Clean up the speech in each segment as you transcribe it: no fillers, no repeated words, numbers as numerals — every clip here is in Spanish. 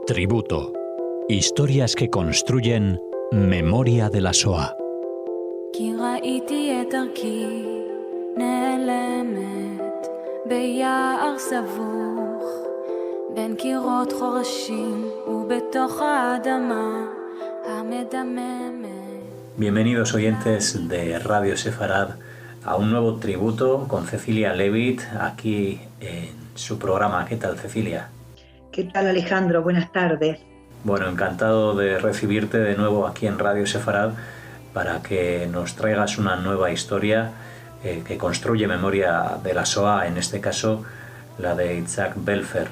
Tributo. Historias que construyen memoria de la Shoah. כי ראיתי את דרכי נעלמת ביער סבוך בין קירות חורשים ובתוך האדמה המדממת. Bienvenidos oyentes de Radio Sefarad a un nuevo tributo con Cecilia Levitt aquí en su programa. ¿Qué tal, Cecilia? ¿Qué tal, Alejandro? Buenas tardes. Bueno, encantado de recibirte de nuevo aquí en Radio Sefarad para que nos traigas una nueva historia que construye memoria de la Shoah, en este caso la de Itzhak Belfer.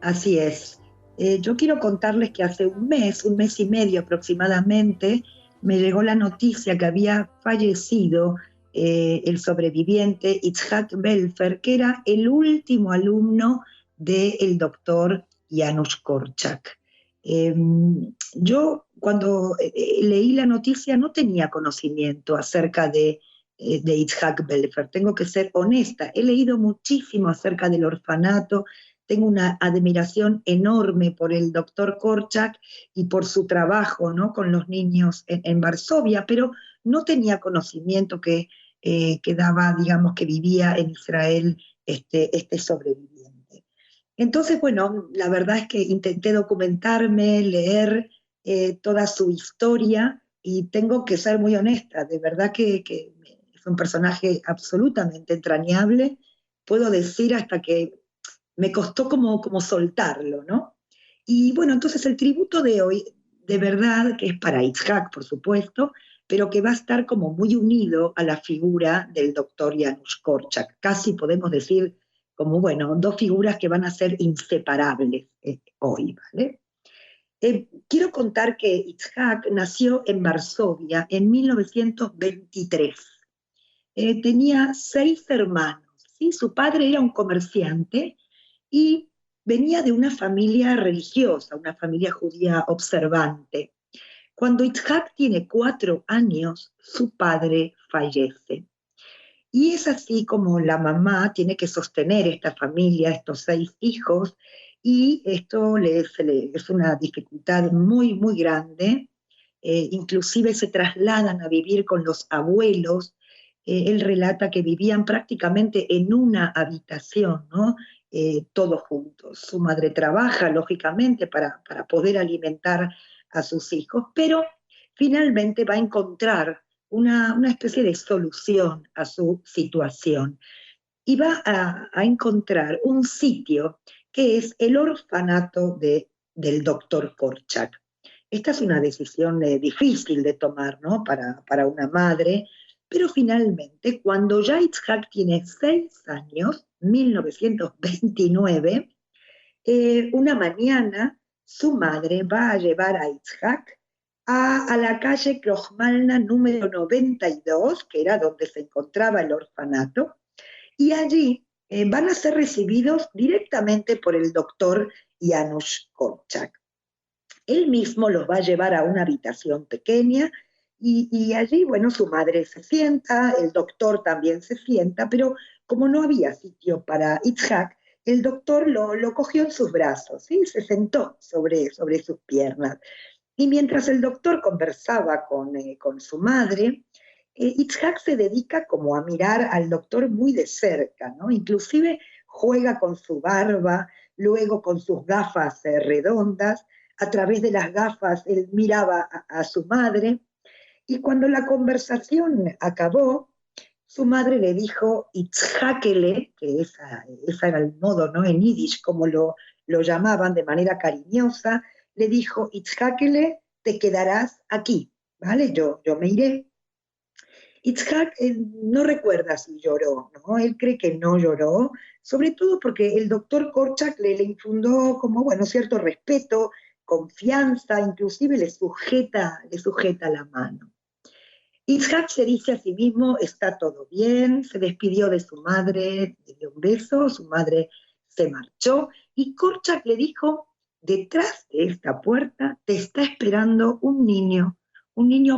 Así es. Yo quiero contarles que hace un mes y medio aproximadamente, me llegó la noticia que había fallecido el sobreviviente Itzhak Belfer, que era el último alumno del doctor Janusz Korczak. Yo cuando leí la noticia no tenía conocimiento acerca de Itzhak Belfer, tengo que ser honesta, he leído muchísimo acerca del orfanato, tengo una admiración enorme por el doctor Korczak y por su trabajo, ¿no?, con los niños en Varsovia, pero no tenía conocimiento que daba, digamos, que vivía en Israel este sobreviviente. Entonces, bueno, la verdad es que intenté documentarme, leer toda su historia y tengo que ser muy honesta, de verdad que es un personaje absolutamente entrañable, puedo decir hasta que me costó como soltarlo, ¿no? Y bueno, entonces el tributo de hoy, de verdad, que es para Itzhak, por supuesto, pero que va a estar como muy unido a la figura del doctor Janusz Korczak. Casi podemos decir como, bueno, dos figuras que van a ser inseparables hoy, ¿vale? Quiero contar que Itzhak nació en Varsovia en 1923. Tenía 6 hermanos, ¿sí? Su padre era un comerciante y venía de una familia religiosa, una familia judía observante. Cuando Itzhak tiene 4 años, su padre fallece. Y es así como la mamá tiene que sostener esta familia, estos 6 hijos, y esto es una dificultad muy, muy grande. Inclusive se trasladan a vivir con los abuelos. Él relata que vivían prácticamente en una habitación, ¿no? Todos juntos. Su madre trabaja, lógicamente, para poder alimentar a sus hijos, pero finalmente va a encontrar una especie de solución a su situación y va a encontrar un sitio que es el orfanato del doctor Korczak. Esta es una decisión difícil de tomar, ¿no?, para una madre, pero finalmente, cuando ya Itzhak tiene 6 años, 1929, una mañana su madre va a llevar a Itzhak a la calle Krojmalna número 92, que era donde se encontraba el orfanato, y allí van a ser recibidos directamente por el doctor Janusz Korczak. Él mismo los va a llevar a una habitación pequeña y allí, bueno, su madre se sienta, el doctor también se sienta, pero como no había sitio para Itzhak, el doctor lo cogió en sus brazos, ¿sí? Se sentó sobre sus piernas. Y mientras el doctor conversaba con su madre, Itzhak se dedica como a mirar al doctor muy de cerca, ¿no? Inclusive juega con su barba, luego con sus gafas redondas. A través de las gafas él miraba a su madre, y cuando la conversación acabó, su madre le dijo Itzhakele, que ese era el modo, ¿no?, en yiddish, como lo llamaban de manera cariñosa, le dijo, Itzhakele, te quedarás aquí, ¿vale? Yo me iré. Itzhak no recuerda si lloró, ¿no? Él cree que no lloró, sobre todo porque el doctor Korczak le infundó como, bueno, cierto respeto, confianza, inclusive le sujeta la mano. Itzhak se dice a sí mismo, está todo bien, se despidió de su madre, le dio un beso, su madre se marchó, y Korczak le dijo, detrás de esta puerta te está esperando un niño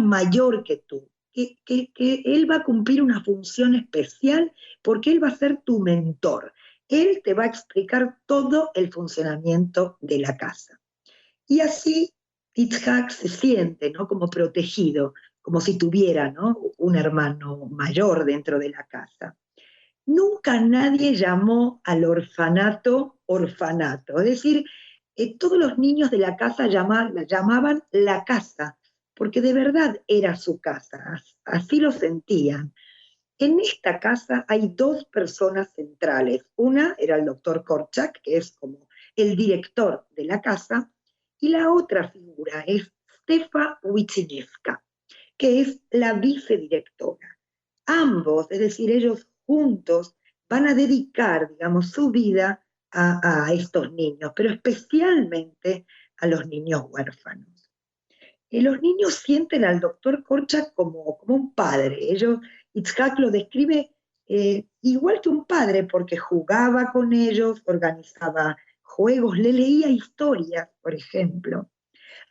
mayor que tú, que él va a cumplir una función especial porque él va a ser tu mentor. Él te va a explicar todo el funcionamiento de la casa. Y así Itzhak se siente, ¿no?, como protegido, como si tuviera, ¿no?, un hermano mayor dentro de la casa. Nunca nadie llamó al orfanato orfanato, es decir, todos los niños de la casa llamaban la casa, porque de verdad era su casa, así lo sentían. En esta casa hay dos personas centrales. Una era el doctor Korchak, que es como el director de la casa, y la otra figura es Stefa Witzinevska, que es la vicedirectora. Ambos, es decir, ellos juntos, van a dedicar, digamos, su vida a estos niños, pero especialmente a los niños huérfanos. Los niños sienten al doctor Korchak como un padre. Itzhak lo describe igual que un padre, porque jugaba con ellos, organizaba juegos, le leía historias, por ejemplo.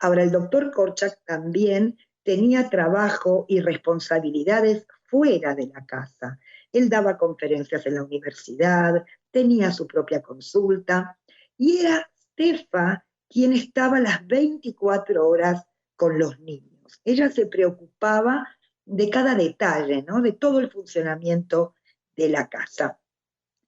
Ahora, el doctor Korchak también tenía trabajo y responsabilidades fuera de la casa. Él daba conferencias en la universidad, tenía su propia consulta, y era Stefa quien estaba las 24 horas con los niños. Ella se preocupaba de cada detalle, ¿no?, de todo el funcionamiento de la casa.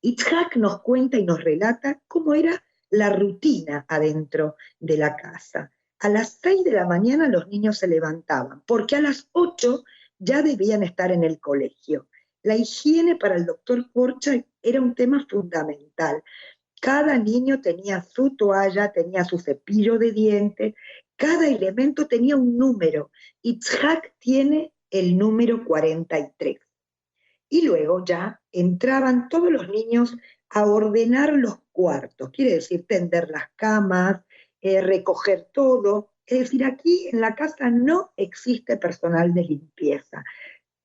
Itzhak nos cuenta y nos relata cómo era la rutina adentro de la casa. A las 6 de la mañana los niños se levantaban, porque a las 8 ya debían estar en el colegio. La higiene para el doctor Korchak era un tema fundamental. Cada niño tenía su toalla, tenía su cepillo de dientes, cada elemento tenía un número. Itzhak tiene el número 43. Y luego ya entraban todos los niños a ordenar los cuartos, quiere decir tender las camas, recoger todo. Es decir, aquí en la casa no existe personal de limpieza.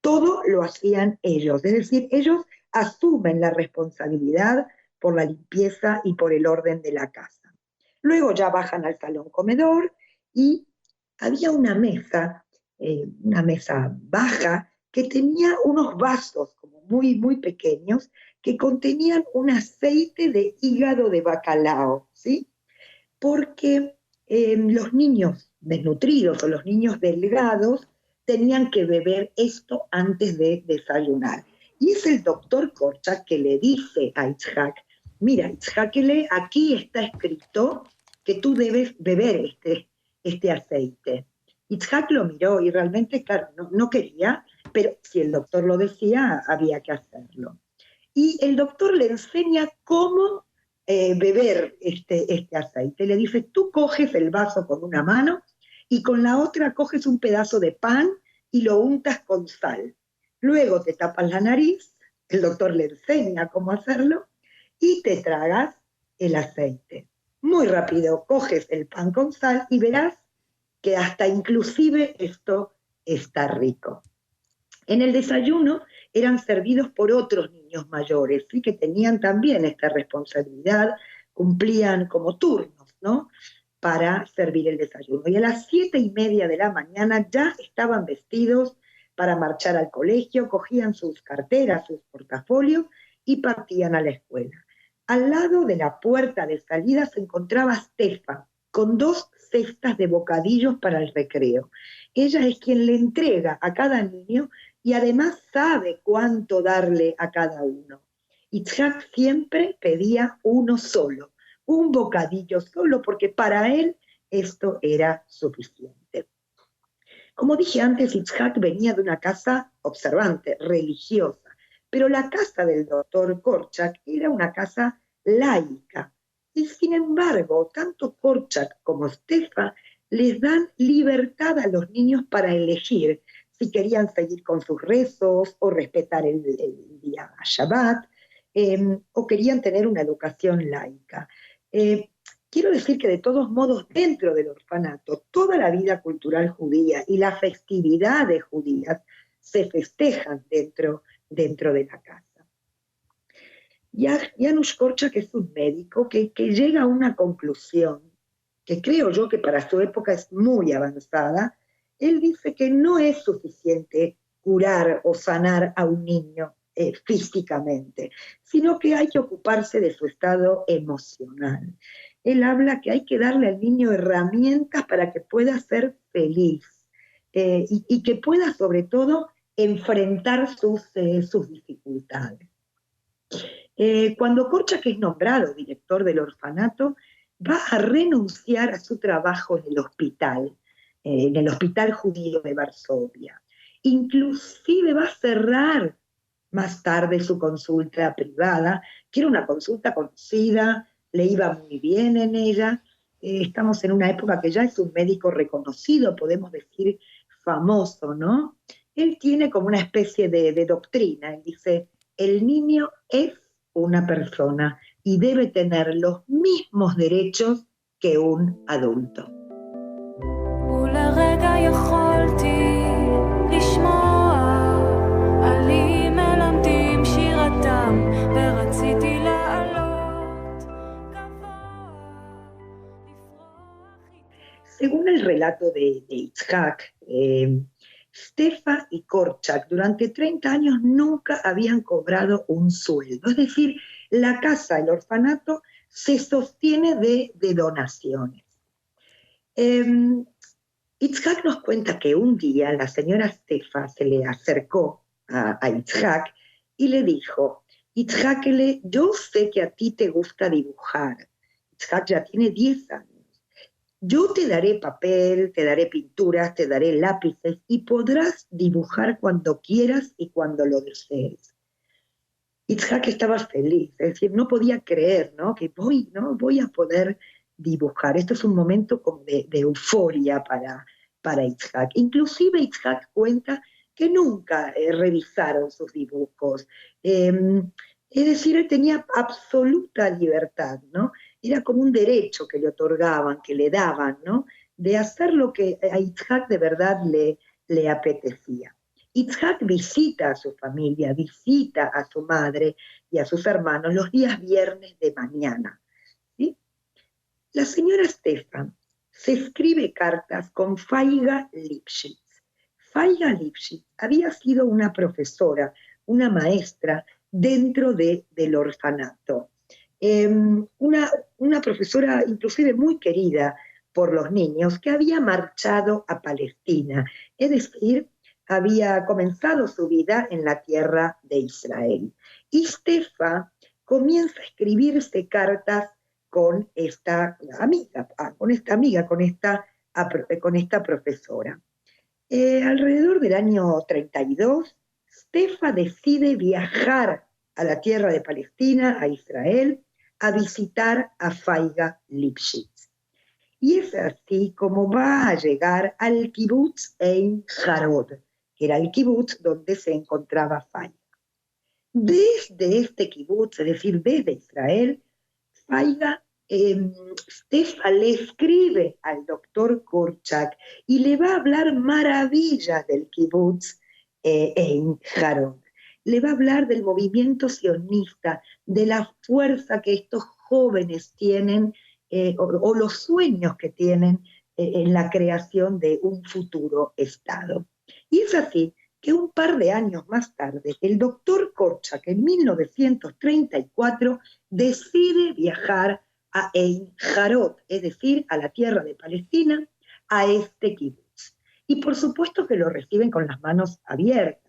Todo lo hacían ellos, es decir, ellos asumen la responsabilidad por la limpieza y por el orden de la casa. Luego ya bajan al salón comedor y había una mesa baja, que tenía unos vasos como muy, muy pequeños que contenían un aceite de hígado de bacalao, ¿sí? Porque los niños desnutridos o los niños delgados tenían que beber esto antes de desayunar. Y es el doctor Korchak que le dice a Itzhak: mira, Itzhak, aquí está escrito que tú debes beber este aceite. Itzhak lo miró y realmente, claro, no quería, pero si el doctor lo decía, había que hacerlo. Y el doctor le enseña cómo beber este aceite. Le dice: tú coges el vaso con una mano y con la otra coges un pedazo de pan y lo untas con sal. Luego te tapas la nariz, el doctor le enseña cómo hacerlo, y te tragas el aceite. Muy rápido, coges el pan con sal y verás que hasta inclusive esto está rico. En el desayuno eran servidos por otros niños mayores, ¿sí?, que tenían también esta responsabilidad, cumplían como turnos, ¿no?, para servir el desayuno. Y a las 7:30 de la mañana ya estaban vestidos para marchar al colegio, cogían sus carteras, sus portafolios y partían a la escuela. Al lado de la puerta de salida se encontraba Stefa, con 2 cestas de bocadillos para el recreo. Ella es quien le entrega a cada niño y además sabe cuánto darle a cada uno. Itzhak siempre pedía uno solo, un bocadillo solo, porque para él esto era suficiente. Como dije antes, Itzhak venía de una casa observante, religiosa, pero la casa del doctor Korchak era una casa laica. Y sin embargo, tanto Korchak como Stefa les dan libertad a los niños para elegir si querían seguir con sus rezos o respetar el día Shabbat, o querían tener una educación laica. Quiero decir que de todos modos, dentro del orfanato, toda la vida cultural judía y las festividades judías se festejan dentro de la casa. Janusz Korczak es un médico que llega a una conclusión que creo yo que para su época es muy avanzada. Él dice que no es suficiente curar o sanar a un niño físicamente, sino que hay que ocuparse de su estado emocional. Él habla que hay que darle al niño herramientas para que pueda ser feliz y que pueda sobre todo enfrentar sus dificultades. Cuando Korczak es nombrado director del orfanato, va a renunciar a su trabajo en el hospital judío de Varsovia. Inclusive va a cerrar más tarde su consulta privada, que era una consulta conocida, le iba muy bien en ella. Estamos en una época que ya es un médico reconocido, podemos decir famoso, ¿no? Él tiene como una especie de doctrina, él dice, el niño es una persona y debe tener los mismos derechos que un adulto. Según el relato de Itzhak, Stefa y Korczak durante 30 años nunca habían cobrado un sueldo. Es decir, la casa, el orfanato, se sostiene de donaciones. Itzhak nos cuenta que un día la señora Stefa se le acercó a Itzhak y le dijo, Itzhak, yo sé que a ti te gusta dibujar. Itzhak ya tiene 10 años. Yo te daré papel, te daré pinturas, te daré lápices y podrás dibujar cuando quieras y cuando lo desees. Itzhak estaba feliz, es decir, no podía creer, ¿no? Que voy a poder dibujar. Esto es un momento como de euforia para Itzhak. Inclusive Itzhak cuenta que nunca revisaron sus dibujos. Es decir, él tenía absoluta libertad, ¿no? Era como un derecho que le otorgaban, que le daban, ¿no? De hacer lo que a Itzhak de verdad le apetecía. Itzhak visita a su familia, visita a su madre y a sus hermanos los días viernes de mañana, ¿sí? La señora Stefa se escribe cartas con Faiga Lipschitz. Faiga Lipschitz había sido una profesora, una maestra dentro del orfanato. Una profesora inclusive muy querida por los niños que había marchado a Palestina, es decir, había comenzado su vida en la tierra de Israel. Y Stefa comienza a escribirse cartas con esta amiga, con esta profesora. Alrededor del año 32, Stefa decide viajar a la tierra de Palestina, a Israel, a visitar a Faiga Lipschitz. Y es así como va a llegar al kibutz Ein Harod, que era el kibutz donde se encontraba Faiga. Desde este kibutz, es decir, desde Israel, Stefa le escribe al doctor Korczak y le va a hablar maravillas del kibutz Ein Harod. Le va a hablar del movimiento sionista, de la fuerza que estos jóvenes tienen o los sueños que tienen en la creación de un futuro Estado. Y es así que un par de años más tarde, el doctor Korczak, en 1934, decide viajar a Ein Harod, es decir, a la tierra de Palestina, a este kibutz. Y por supuesto que lo reciben con las manos abiertas.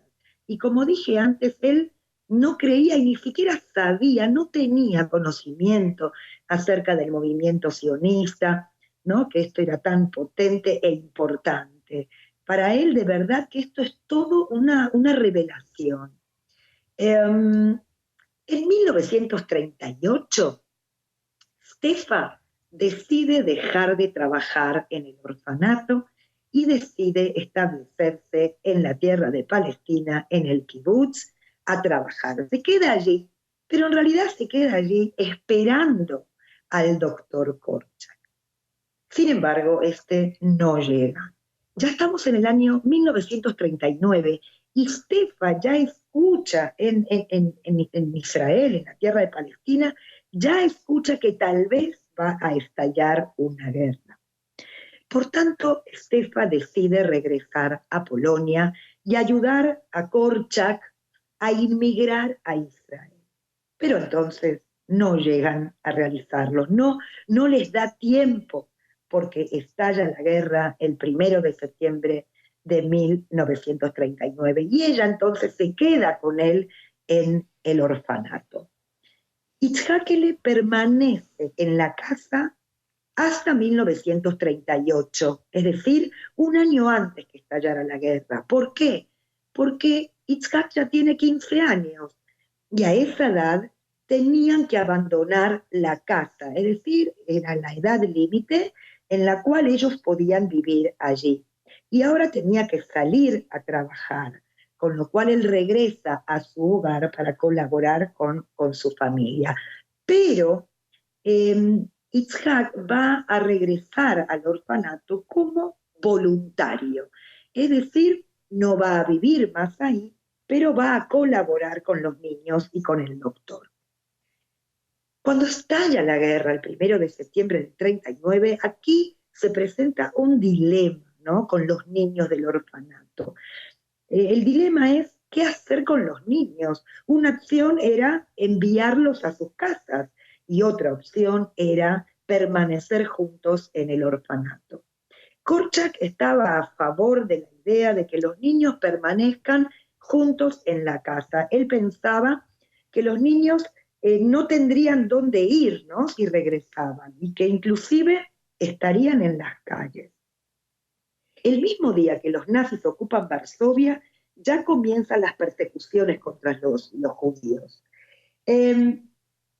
Y como dije antes, él no creía y ni siquiera sabía, no tenía conocimiento acerca del movimiento sionista, ¿no? Que esto era tan potente e importante. Para él, de verdad, que esto es todo una revelación. En 1938, Stefa decide dejar de trabajar en el orfanato y decide establecerse en la tierra de Palestina, en el kibutz, a trabajar. Se queda allí, pero en realidad se queda allí esperando al doctor Korczak. Sin embargo, este no llega. Ya estamos en el año 1939 y Stefa ya escucha en Israel, en la tierra de Palestina, ya escucha que tal vez va a estallar una guerra. Por tanto, Stefa decide regresar a Polonia y ayudar a Korczak a inmigrar a Israel. Pero entonces no llegan a realizarlo, no les da tiempo, porque estalla la guerra el 1 de septiembre de 1939, y ella entonces se queda con él en el orfanato. Itzhakele permanece en la casa hasta 1938, es decir, un año antes que estallara la guerra. ¿Por qué? Porque Itzhak ya tiene 15 años y a esa edad tenían que abandonar la casa, es decir, era la edad límite en la cual ellos podían vivir allí. Y ahora tenía que salir a trabajar, con lo cual él regresa a su hogar para colaborar con su familia. Pero Itzhak va a regresar al orfanato como voluntario, es decir, no va a vivir más ahí, pero va a colaborar con los niños y con el doctor. Cuando estalla la guerra, el 1 de septiembre del 39, aquí se presenta un dilema, ¿no?, con los niños del orfanato. El dilema es qué hacer con los niños. Una opción era enviarlos a sus casas y otra opción era permanecer juntos en el orfanato. Korczak estaba a favor de la idea de que los niños permanezcan juntos en la casa. Él pensaba que los niños no tendrían dónde ir, ¿no?, si regresaban, y que inclusive estarían en las calles. El mismo día que los nazis ocupan Varsovia, ya comienzan las persecuciones contra los judíos.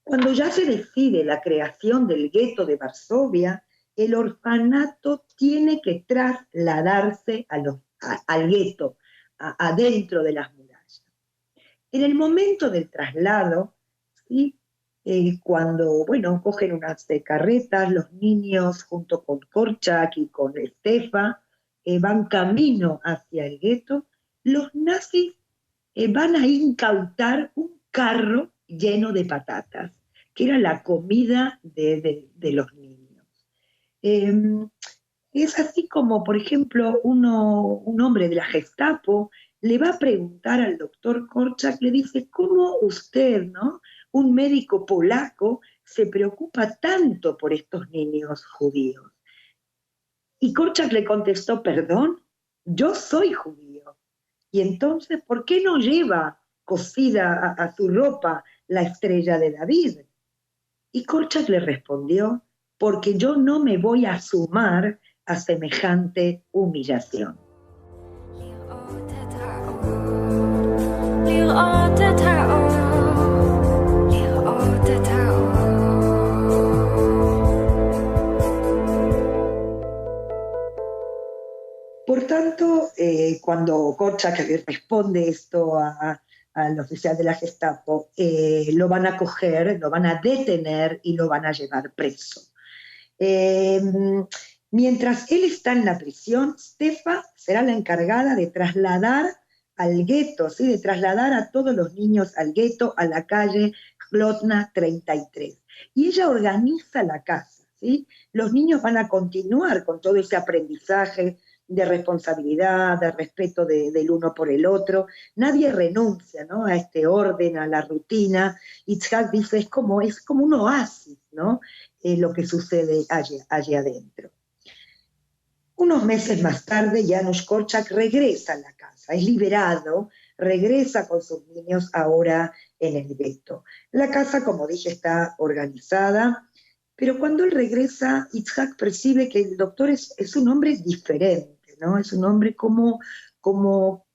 Cuando ya se decide la creación del gueto de Varsovia, el orfanato tiene que trasladarse al gueto, adentro de las murallas. En el momento del traslado, ¿sí?, cuando, cogen unas carretas, los niños junto con Korczak y con Stefa van camino hacia el gueto, los nazis van a incautar un carro lleno de patatas, que era la comida de los niños. Es así como, por ejemplo, un hombre de la Gestapo le va a preguntar al doctor Korczak, le dice, ¿cómo usted, ¿no?, un médico polaco, se preocupa tanto por estos niños judíos? Y Korczak le contestó, perdón, yo soy judío. Y entonces, ¿por qué no lleva cosida a su ropa la estrella de David? Y Korczak le respondió, porque yo no me voy a sumar a semejante humillación. Por tanto, cuando Korczak responde esto al oficial de la Gestapo, lo van a coger, lo van a detener y lo van a llevar preso. Mientras él está en la prisión, Stefa será la encargada de trasladar al gueto, ¿sí?, de trasladar a todos los niños al gueto, a la calle Chlotna 33. Y ella organiza la casa, ¿sí? Los niños van a continuar con todo ese aprendizaje de responsabilidad, de respeto del uno por el otro. Nadie renuncia, ¿no?, a este orden, a la rutina. Itzhak dice, es como un oasis, ¿no?, lo que sucede allí adentro. Unos meses más tarde, Janusz Korczak regresa a la casa, es liberado, regresa con sus niños ahora en el gueto. La casa, como dije, está organizada, pero cuando él regresa, Itzhak percibe que el doctor es un hombre diferente, ¿no? Es un hombre como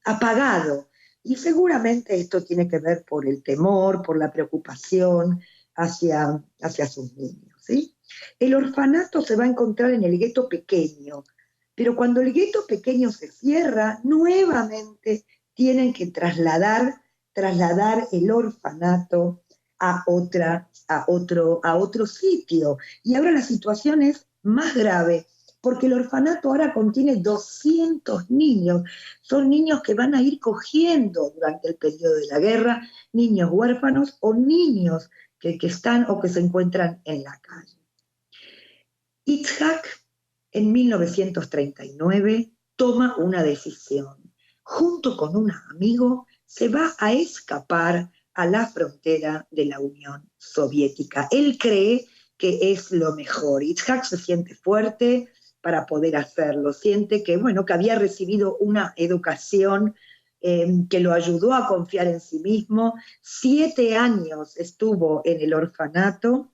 apagado. Y seguramente esto tiene que ver por el temor, por la preocupación hacia sus niños, ¿sí? El orfanato se va a encontrar en el gueto pequeño, pero cuando el gueto pequeño se cierra, nuevamente tienen que trasladar el orfanato a otro sitio. Y ahora la situación es más grave, porque el orfanato ahora contiene 200 niños. Son niños que van a ir cogiendo durante el periodo de la guerra, niños huérfanos o niños que están o que se encuentran en la calle. Itzhak, en 1939, toma una decisión. Junto con un amigo, se va a escapar a la frontera de la Unión Soviética. Él cree que es lo mejor. Itzhak se siente fuerte para poder hacerlo. Siente que, bueno, que había recibido una educación que lo ayudó a confiar en sí mismo. 7 años estuvo en el orfanato.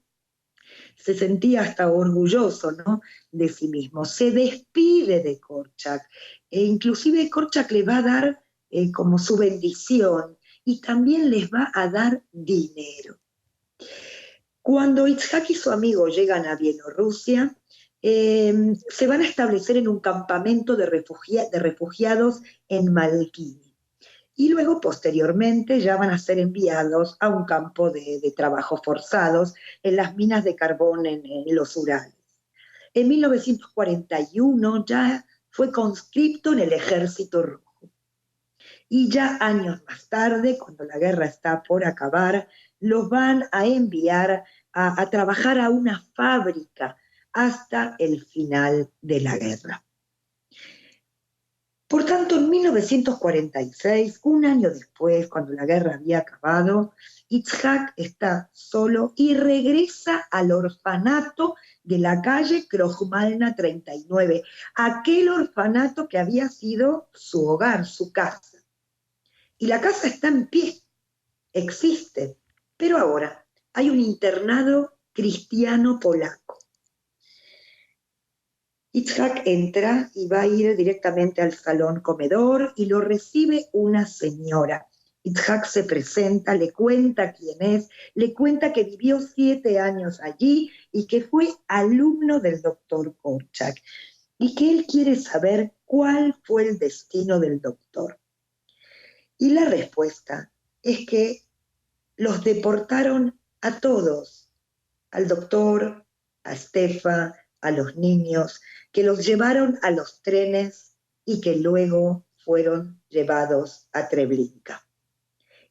Se sentía hasta orgulloso, ¿no?, de sí mismo. Se despide de Korchak. Inclusive Korchak le va a dar como su bendición y también les va a dar dinero. Cuando Itzhak y su amigo llegan a Bielorrusia, se van a establecer en un campamento de refugiados en Malkini. Y luego, posteriormente, ya van a ser enviados a un campo de trabajos forzados en las minas de carbón en los Urales. En 1941 ya fue conscripto en el Ejército Rojo. Y ya años más tarde, cuando la guerra está por acabar, los van a enviar a trabajar a una fábrica hasta el final de la guerra. Por tanto, en 1946, un año después, cuando la guerra había acabado, Itzhak está solo y regresa al orfanato de la calle Krojmalna 39, aquel orfanato que había sido su hogar, su casa. Y la casa está en pie, existe, pero ahora hay un internado cristiano polaco. Itzhak entra y va a ir directamente al salón comedor y lo recibe una señora. Itzhak se presenta, le cuenta quién es, le cuenta que vivió 7 años allí y que fue alumno del doctor Korchak y que él quiere saber cuál fue el destino del doctor. Y la respuesta es que los deportaron a todos, al doctor, a Stefa, a los niños, que los llevaron a los trenes y que luego fueron llevados a Treblinka.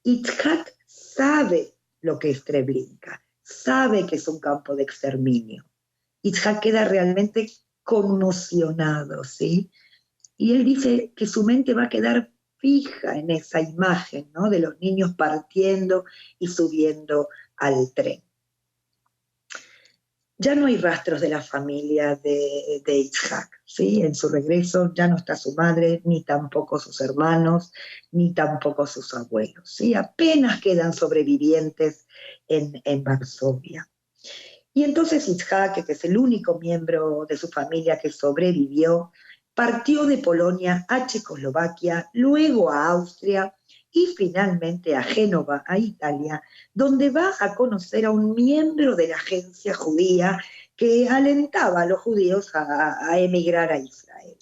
Itzhak sabe lo que es Treblinka, sabe que es un campo de exterminio. Itzhak queda realmente conmocionado, ¿sí? Y él dice que su mente va a quedar fija en esa imagen, ¿no?, de los niños partiendo y subiendo al tren. Ya no hay rastros de la familia de Itzhak, ¿sí? En su regreso ya no está su madre, ni tampoco sus hermanos, ni tampoco sus abuelos, ¿sí? Apenas quedan sobrevivientes en Varsovia. Y entonces Itzhak, que es el único miembro de su familia que sobrevivió, partió de Polonia a Checoslovaquia, luego a Austria y finalmente a Génova, a Italia, donde va a conocer a un miembro de la agencia judía que alentaba a los judíos a emigrar a Israel.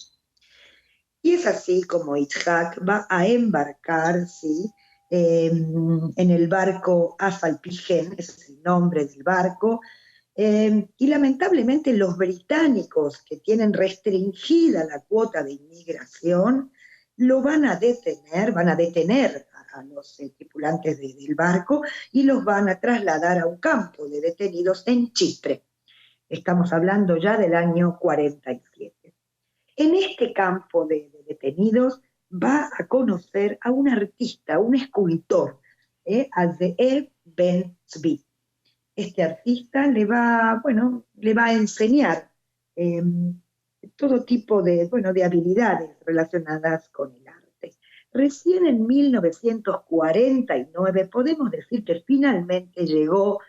Y es así como Itzhak va a embarcar, ¿sí?, en el barco Afalpigen, ese es el nombre del barco, y lamentablemente los británicos, que tienen restringida la cuota de inmigración, lo van a detener a los tripulantes del barco y los van a trasladar a un campo de detenidos en Chipre. Estamos hablando ya del año 47. En este campo de detenidos va a conocer a un artista, un escultor, a Ze'ev Ben Tzvi. Este artista le va a enseñar todo tipo de habilidades relacionadas con el arte. Recién en 1949 podemos decir que finalmente llegó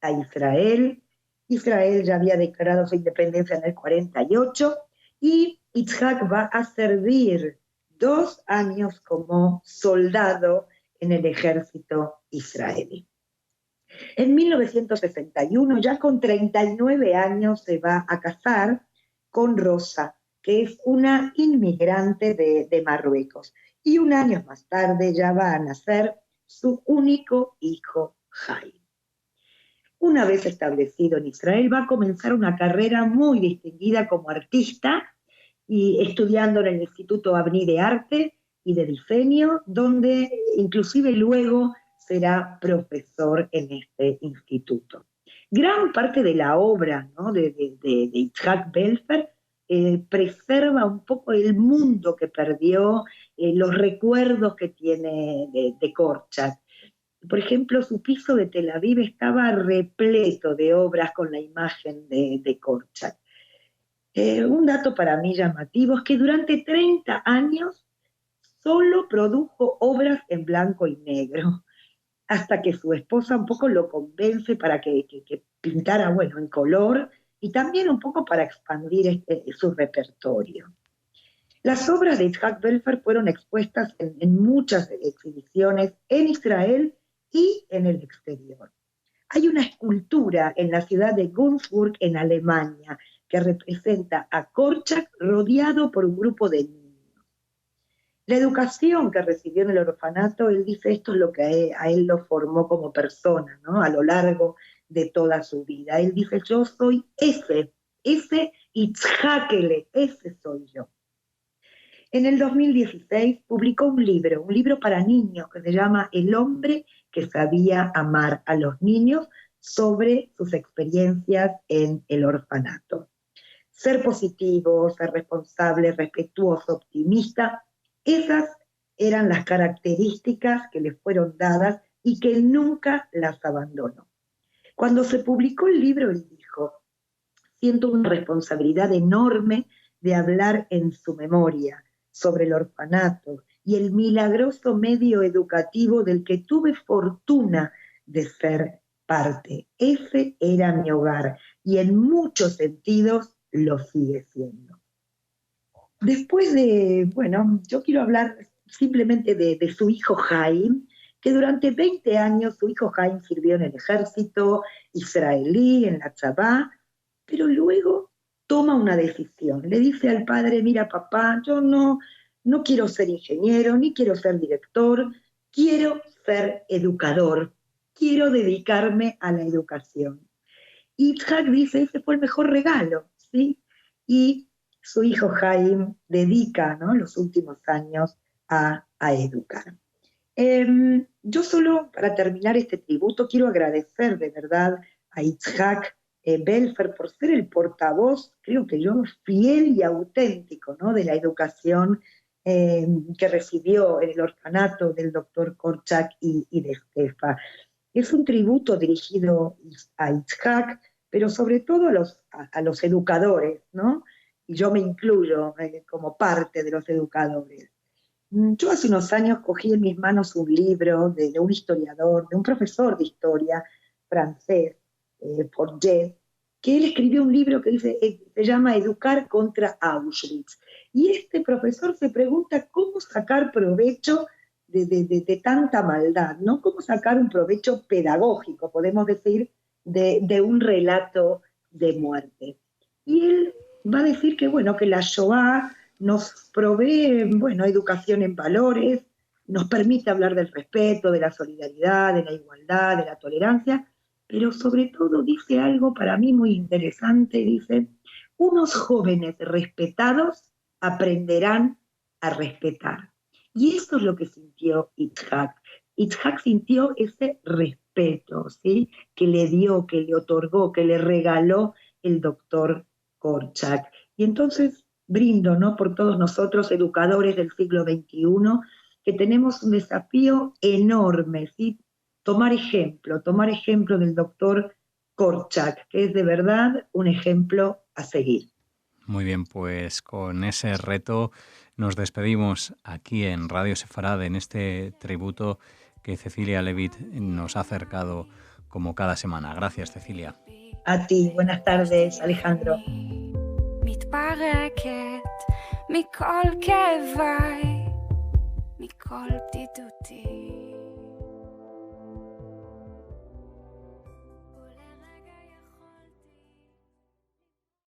a Israel. Israel ya había declarado su independencia en el 48 y Itzhak va a servir 2 años como soldado en el ejército israelí. En 1961, ya con 39 años, se va a casar con Rosa, que es una inmigrante de Marruecos. Y 1 año más tarde ya va a nacer su único hijo, Jaime. Una vez establecido en Israel, va a comenzar una carrera muy distinguida como artista, y estudiando en el Instituto Avni de Arte y de Diseño, donde inclusive luego será profesor en este instituto. Gran parte de la obra, ¿no?, de Itzhak Belfer preserva un poco el mundo que perdió los recuerdos que tiene de Korczak. Por ejemplo, su piso de Tel Aviv estaba repleto de obras con la imagen de Korczak. Un dato para mí llamativo es que durante 30 años solo produjo obras en blanco y negro, hasta que su esposa un poco lo convence para que pintara, bueno, en color, y también un poco para expandir su repertorio. Las obras de Itzhak Belfer fueron expuestas en muchas exhibiciones en Israel y en el exterior. Hay una escultura en la ciudad de Günzburg, en Alemania, que representa a Korczak rodeado por un grupo de niños. La educación que recibió en el orfanato, él dice, esto es lo que a él lo formó como persona, ¿no? A lo largo de toda su vida. Él dice, yo soy ese Itzhakele, ese soy yo. En el 2016 publicó un libro para niños que se llama El hombre que sabía amar a los niños, sobre sus experiencias en el orfanato. Ser positivo, ser responsable, respetuoso, optimista, esas eran las características que le fueron dadas y que él nunca las abandonó. Cuando se publicó el libro, él dijo, siento una responsabilidad enorme de hablar en su memoria sobre el orfanato y el milagroso medio educativo del que tuve fortuna de ser parte. Ese era mi hogar y en muchos sentidos lo sigue siendo. Después yo quiero hablar simplemente de su hijo Haim, que durante 20 años su hijo Haim sirvió en el ejército israelí, en la Tzabá, pero luego toma una decisión. Le dice al padre, mira papá, yo no quiero ser ingeniero, ni quiero ser director, quiero ser educador, quiero dedicarme a la educación. Y Itzhak dice, ese fue el mejor regalo, ¿sí? Y su hijo Haim dedica, ¿no?, los últimos años a educar. Yo solo, para terminar este tributo, quiero agradecer de verdad a Itzhak Belfer por ser el portavoz, creo que yo, fiel y auténtico, ¿no?, de la educación que recibió en el orfanato del doctor Korczak y de Stefa. Es un tributo dirigido a Itzhak, pero sobre todo a los educadores, ¿no? Y yo me incluyo como parte de los educadores. Yo hace unos años cogí en mis manos un libro de un historiador, de un profesor de historia francés, Forget, que él escribió un libro que se llama Educar contra Auschwitz. Y este profesor se pregunta cómo sacar provecho de tanta maldad, ¿no? Cómo sacar un provecho pedagógico, podemos decir, de un relato de muerte. Y él va a decir que la Shoah nos provee, educación en valores, nos permite hablar del respeto, de la solidaridad, de la igualdad, de la tolerancia, pero sobre todo dice algo para mí muy interesante, dice, unos jóvenes respetados aprenderán a respetar. Y eso es lo que sintió Itzhak. Itzhak sintió ese respeto, ¿sí?, que le dio, que le otorgó, que le regaló el doctor Korczak. Y entonces brindo, ¿no?, por todos nosotros, educadores del siglo XXI, que tenemos un desafío enorme, ¿sí?, tomar ejemplo del doctor Korczak, que es de verdad un ejemplo a seguir. Muy bien, pues con ese reto nos despedimos aquí en Radio Sefarad, en este tributo que Cecilia Levitt nos ha acercado como cada semana. Gracias, Cecilia. A ti, buenas tardes, Alejandro. מתפרקת מכל כאביי, מכל בדידותי.